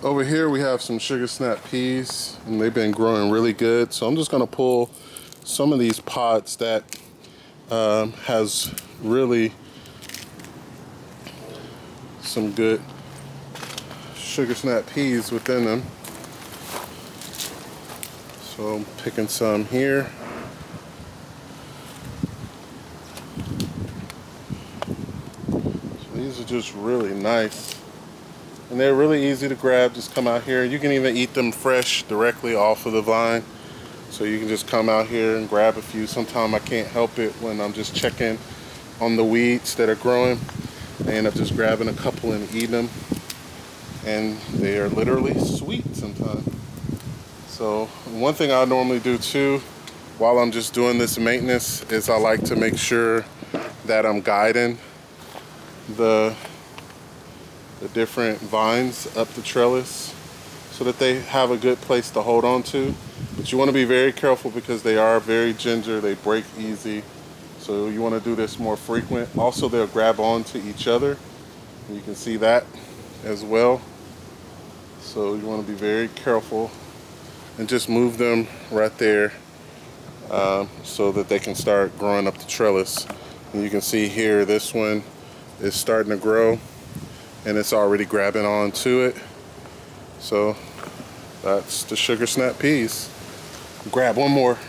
Over here we have some sugar snap peas, and they've been growing really good. So I'm just gonna pull some of these pods that has really some good sugar snap peas within them. So I'm picking some here. So these are just really nice. And they're really easy to grab. Just come out here. You can even eat them fresh directly off of the vine. So you can just come out here and grab a few. Sometimes I can't help it when I'm just checking on the weeds that are growing. I end up just grabbing a couple and eating them. And they are literally sweet sometimes. So one thing I normally do too, while I'm just doing this maintenance, is I like to make sure that I'm guiding the different vines up the trellis so that they have a good place to hold on to. But you want to be very careful because they are very ginger, they break easy. So you want to do this more frequent. Also, they'll grab on to each other. And you can see that as well. So you want to be very careful and just move them right there so that they can start growing up the trellis. And you can see here, this one is starting to grow and it's already grabbing on to it. So that's the sugar snap peas. Grab one more.